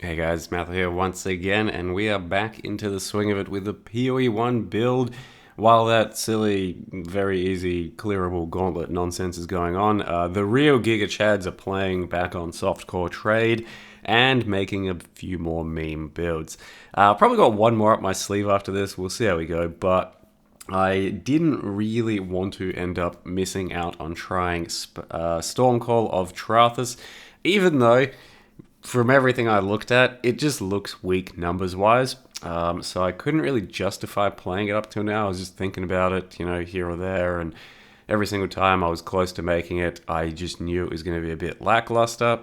Hey guys, Matt here once again, and we are back into the swing of it with the PoE1 build. While that silly, very easy, clearable gauntlet nonsense is going on, the real Giga Chads are playing back on softcore trade and making a few more meme builds. Probably got one more up my sleeve after this, we'll see how we go, but I didn't really want to end up missing out on trying Stormcall of Trathus, even though from everything I looked at, it just looks weak numbers-wise. So I couldn't really justify playing it up till now. I was just thinking about it, here or there, and every single time I was close to making it, I just knew it was going to be a bit lackluster.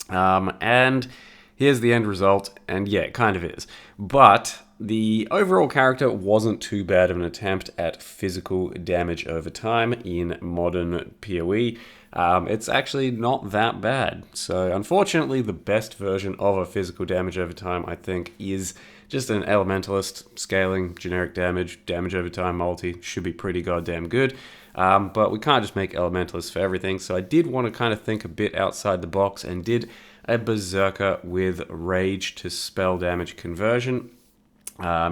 And here's the end result, and yeah, it kind of is. But the overall character wasn't too bad of an attempt at physical damage over time in modern PoE. It's actually not that bad. So unfortunately, the best version of a physical damage over time, I think, is just an elementalist scaling generic damage over time multi. Should be pretty goddamn good. But we can't just make elementalists for everything. So I did want to kind of think a bit outside the box and did a Berserker with rage to spell damage conversion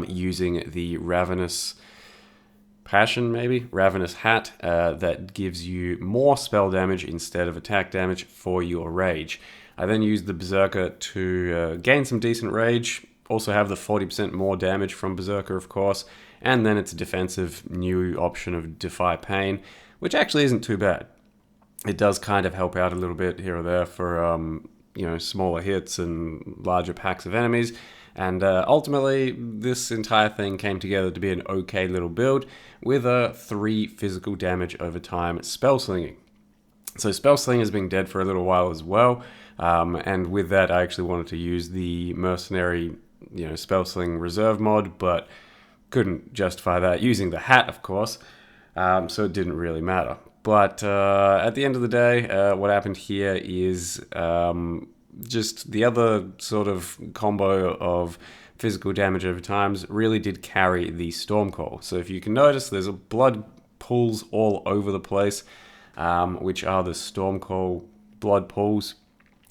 using the Ravenous Passion, maybe? Ravenous Hat, that gives you more spell damage instead of attack damage for your rage. I then used the Berserker to gain some decent rage, also have the 40% more damage from Berserker, of course, and then it's a defensive new option of Defy Pain, which actually isn't too bad. It does kind of help out a little bit here or there for, smaller hits and larger packs of enemies. And ultimately, this entire thing came together to be an okay little build with a 3 physical damage over time Spellslinging. So Spellslinger has been dead for a little while as well, and with that I actually wanted to use the Mercenary, Spellsling Reserve mod, but couldn't justify that using the hat, of course, so it didn't really matter. But at the end of the day, what happened here is just the other sort of combo of physical damage over times really did carry the Stormcall. So if you can notice, there's blood pools all over the place, which are the Stormcall blood pools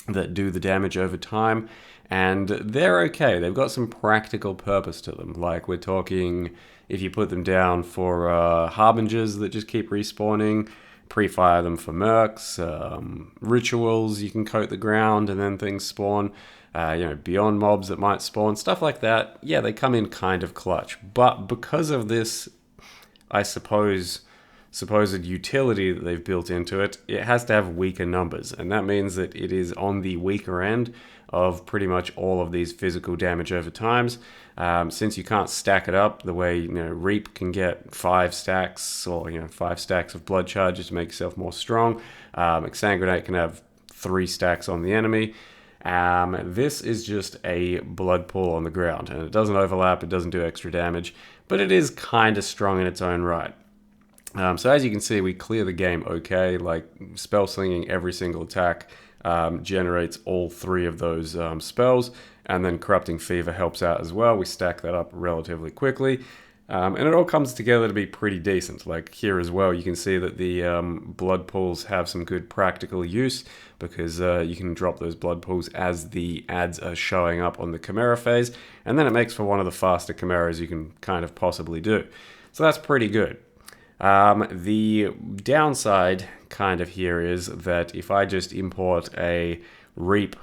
that do the damage over time. And they're okay. They've got some practical purpose to them. Like we're talking, if you put them down for Harbingers that just keep respawning, pre-fire them for mercs, rituals, you can coat the ground and then things spawn, beyond mobs that might spawn, stuff like that. Yeah, they come in kind of clutch. But because of this, I suppose, supposed utility that they've built into it, it has to have weaker numbers. And that means that it is on the weaker end of pretty much all of these physical damage over times. Since you can't stack it up the way Reap can get 5 stacks or 5 stacks of blood charges to make yourself more strong. Exsanguinate can have 3 stacks on the enemy. This is just a blood pool on the ground, and it doesn't overlap, it doesn't do extra damage, but it is kind of strong in its own right. So as you can see, we clear the game okay, like spell slinging every single attack generates all 3 of those spells, and then Corrupting Fever helps out as well. We stack that up relatively quickly, and it all comes together to be pretty decent. Like here as well, you can see that the blood pools have some good practical use, because you can drop those blood pools as the ads are showing up on the Chimera phase, and then it makes for one of the faster Chimeras you can kind of possibly do. So that's pretty good. The downside kind of here is that if I just import a Reap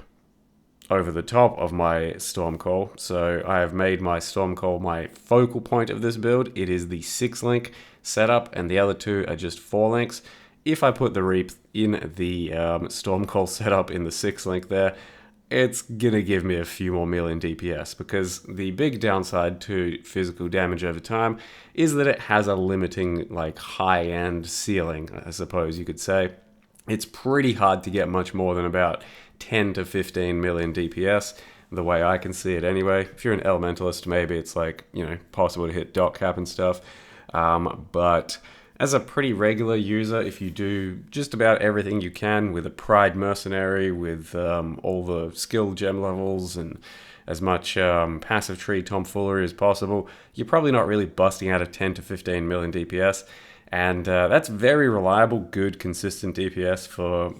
over the top of my Stormcall, so I have made my Stormcall my focal point of this build. It is the 6-link setup, and the other 2 are just 4 links. If I put the Reap in the Stormcall setup in the 6-link there, it's gonna give me a few more million DPS, because the big downside to physical damage over time is that it has a limiting, high-end ceiling, I suppose you could say. It's pretty hard to get much more than about 10 to 15 million DPS, the way I can see it anyway. If you're an elementalist, maybe it's possible to hit dot cap and stuff, but as a pretty regular user, if you do just about everything you can with a Pride Mercenary, with all the skill gem levels and as much passive tree tomfoolery as possible, you're probably not really busting out of 10 to 15 million DPS. And that's very reliable, good, consistent DPS for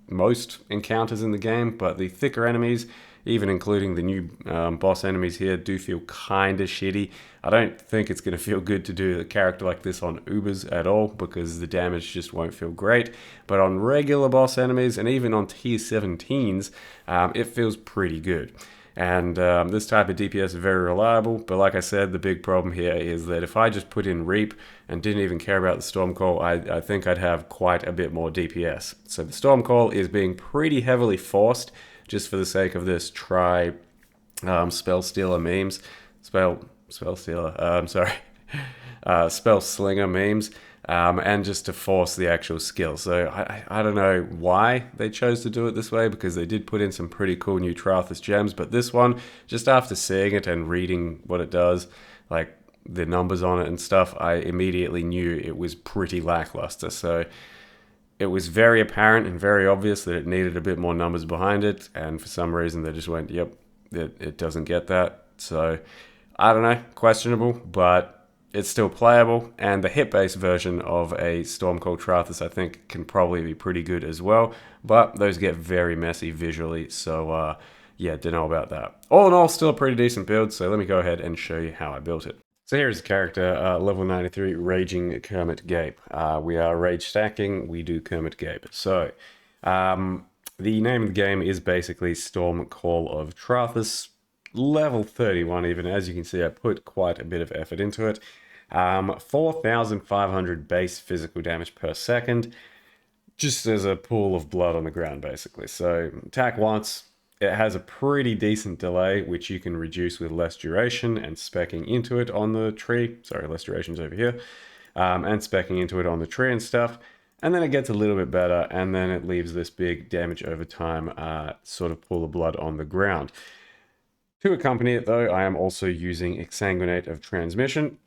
most encounters in the game, but the thicker enemies, even including the new boss enemies here, do feel kind of shitty. I don't think it's going to feel good to do a character like this on Ubers at all, because the damage just won't feel great. But on regular boss enemies, and even on tier 17s, it feels pretty good. And this type of DPS is very reliable, but like I said, the big problem here is that if I just put in Reap and didn't even care about the Stormcall, I think I'd have quite a bit more DPS. So the Stormcall is being pretty heavily forced, just for the sake of this try Spellstealer memes. Spellslinger memes. And just to force the actual skill. So I don't know why they chose to do it this way, because they did put in some pretty cool new Triathus gems, but this one, just after seeing it and reading what it does, like the numbers on it and stuff, I immediately knew it was pretty lackluster. So it was very apparent and very obvious that it needed a bit more numbers behind it, and for some reason they just went, yep, it doesn't get that. So I don't know, questionable, but it's still playable, and the hit-based version of a Stormcall Triathus I think can probably be pretty good as well, but those get very messy visually, so yeah, don't know about that. All in all, still a pretty decent build, so let me go ahead and show you how I built it. So here's the character, level 93, Raging Kermit Gape. We are rage stacking, we do Kermit Gape. So, the name of the game is basically Stormcall of Triathus, level 31 even. As you can see, I put quite a bit of effort into it. 4,500 base physical damage per second, just as a pool of blood on the ground, basically. So attack once, it has a pretty decent delay, which you can reduce with less duration and speccing into it on the tree. Sorry, less duration's over here. And speccing into it on the tree and stuff. And then it gets a little bit better, and then it leaves this big damage over time sort of pool of blood on the ground. To accompany it, though, I am also using Exsanguinate of Transmission,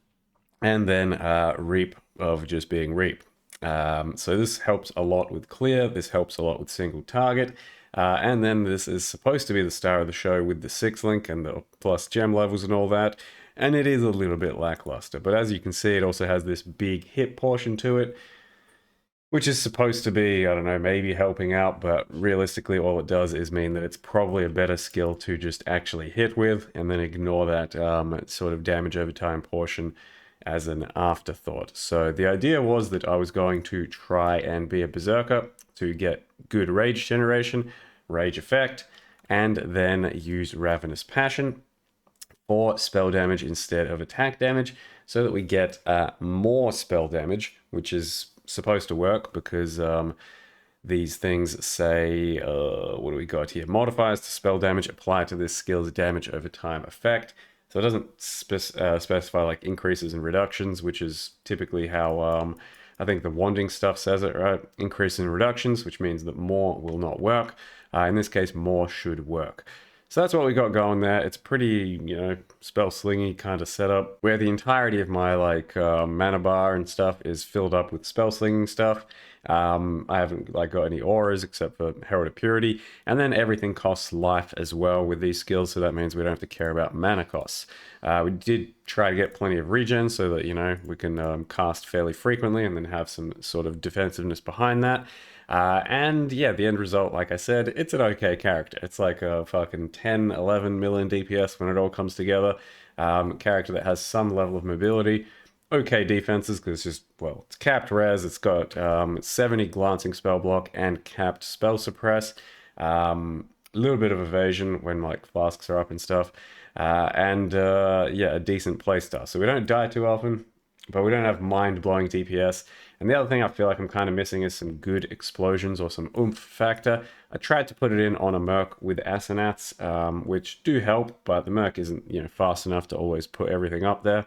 and then Reap of just being Reap. So this helps a lot with clear, this helps a lot with single target, and then this is supposed to be the star of the show with the 6 link and the plus gem levels and all that, and it is a little bit lackluster, but as you can see, it also has this big hit portion to it, which is supposed to be, I don't know, maybe helping out, but realistically all it does is mean that it's probably a better skill to just actually hit with, and then ignore that sort of damage over time portion as an afterthought. So the idea was that I was going to try and be a Berserker to get good rage generation, rage effect, and then use Ravenous Passion for spell damage instead of attack damage, so that we get more spell damage, which is supposed to work because these things say, what do we got here? Modifiers to spell damage apply to this skill's damage over time effect. So it doesn't specify like increases and reductions, which is typically how I think the wanding stuff says it, right? Increase and reductions, which means that more will not work. In this case, more should work. So that's what we got going there. It's pretty, you know, spell slingy kind of setup, where the entirety of my like mana bar and stuff is filled up with spell slinging stuff. I haven't like got any auras except for Herald of Purity, and then everything costs life as well with these skills, so that means we don't have to care about mana costs. We did try to get plenty of regen so that, you know, we can cast fairly frequently and then have some sort of defensiveness behind that. And yeah, the end result, like I said, it's an okay character. It's like a fucking 10, 11 million DPS when it all comes together. Character that has some level of mobility. Okay defenses, because it's just, well, it's capped res, it's got 70 glancing spell block and capped spell suppress. A little bit of evasion when like flasks are up and stuff. And yeah, a decent playstyle. So we don't die too often, but we don't have mind-blowing DPS. And the other thing I feel like I'm kind of missing is some good explosions or some oomph factor. I tried to put it in on a Merc with Asenats, which do help, but the Merc isn't, you know, fast enough to always put everything up there.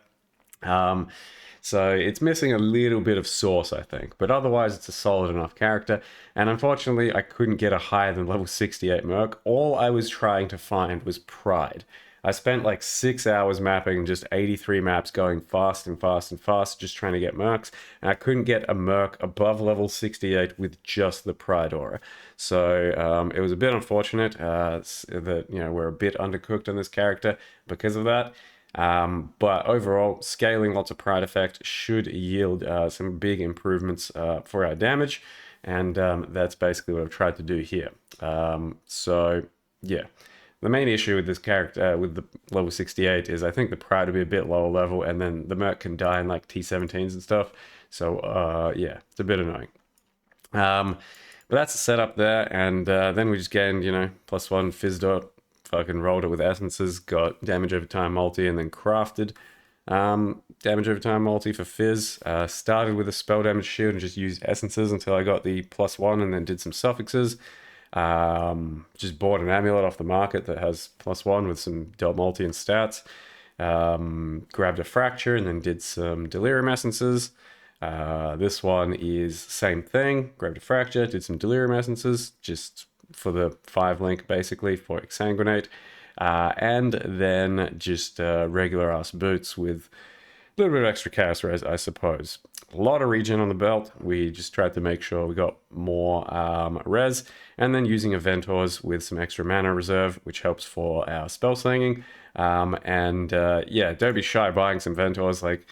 So it's missing a little bit of sauce, I think, but otherwise it's a solid enough character. And unfortunately, I couldn't get a higher than level 68 Merc. All I was trying to find was Pride. I spent like 6 hours mapping just 83 maps, going fast and fast and fast, just trying to get Mercs, and I couldn't get a Merc above level 68 with just the Pride aura. So it was a bit unfortunate that, you know, we're a bit undercooked on this character because of that. But overall, scaling lots of Pride effect should yield some big improvements for our damage, and that's basically what I've tried to do here. So yeah. The main issue with this character, with the level 68, is I think the Pride would be a bit lower level, and then the Merc can die in like T17s and stuff. So, yeah, it's a bit annoying. But that's the setup there, and then we just gained, +1 Phys dot, fucking rolled it with essences, got damage over time multi, and then crafted damage over time multi for Phys. Started with a spell damage shield and just used essences until I got the +1, and then did some suffixes. Just bought an amulet off the market that has +1 with some dot multi and stats. Grabbed a fracture and then did some delirium essences. This one is same thing. Grabbed a fracture, did some delirium essences just for the 5 link basically for exsanguinate. And then just regular ass boots with a little bit of extra chaos res, I suppose. A lot of regen on the belt. We just tried to make sure we got more res, and then using Aventors with some extra mana reserve, which helps for our spell slinging. Yeah, don't be shy buying some Ventors. Like,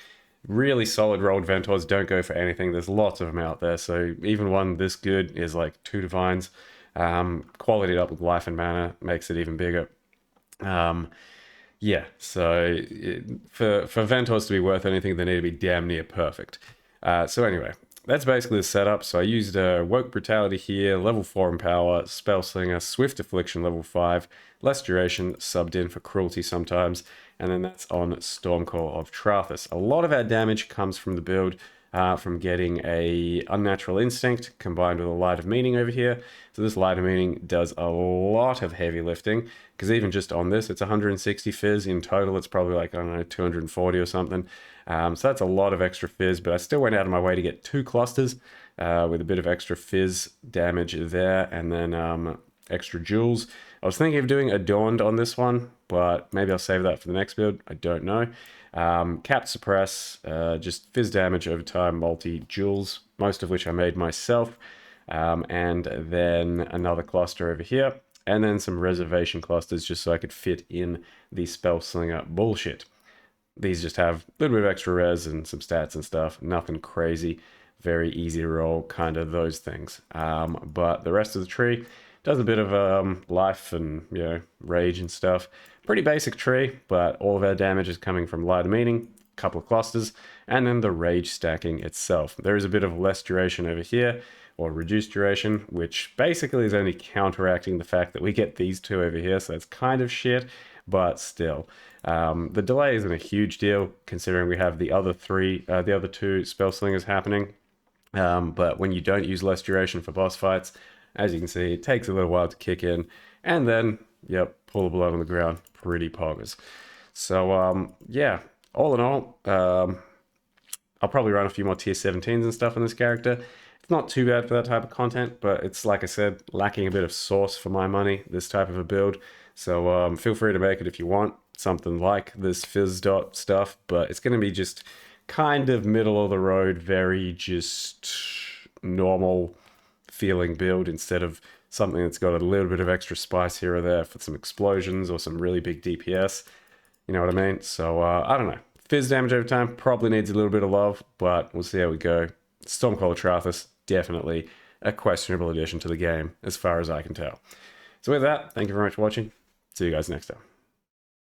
really solid rolled Ventors don't go for anything. There's lots of them out there, so even one this good is like 2 divines. Qualityed up with life and mana makes it even bigger. Yeah, so for Ventors to be worth anything, they need to be damn near perfect. So anyway, that's basically the setup. So I used Woke Brutality here, level 4 in power, Spellslinger, Swift Affliction level 5, less duration, subbed in for cruelty sometimes, and then that's on Stormcall of Trathus. A lot of our damage comes from the build, from getting a Unnatural Instinct combined with a Light of Meaning over here. So this Light of Meaning does a lot of heavy lifting, because even just on this, it's 160 Phys. In total, it's probably like, I don't know, 240 or something. So that's a lot of extra Phys, but I still went out of my way to get 2 clusters with a bit of extra Phys damage there, and then extra jewels. I was thinking of doing Adorned on this one, but maybe I'll save that for the next build. I don't know. Capped Suppress, just Phys damage over time, multi-jewels, most of which I made myself. And then another cluster over here, and then some reservation clusters just so I could fit in the Spellslinger bullshit. These just have a little bit of extra res and some stats and stuff. Nothing crazy. Very easy to roll, kind of those things. But the rest of the tree does a bit of life and, rage and stuff. Pretty basic tree, but all of our damage is coming from Light of Meaning, a couple of clusters, and then the rage stacking itself. There is a bit of less duration over here, or reduced duration, which basically is only counteracting the fact that we get these 2 over here, so it's kind of shit, but still. The delay isn't a huge deal, considering we have the other 2 Spellslingers happening. But when you don't use less duration for boss fights, as you can see, it takes a little while to kick in, and then, pull the blood on the ground, pretty poggers. So, yeah, all in all, I'll probably run a few more tier 17s and stuff on this character. It's not too bad for that type of content, but it's, like I said, lacking a bit of sauce for my money, this type of a build. So feel free to make it if you want, something like this Phys dot stuff, but it's going to be just kind of middle of the road, very just normal feeling build instead of something that's got a little bit of extra spice here or there for some explosions or some really big DPS. You know what I mean? So, I don't know. Phys damage over time probably needs a little bit of love, but we'll see how we go. Stormcall of Trathus, definitely a questionable addition to the game, as far as I can tell. So with that, thank you very much for watching. See you guys next time.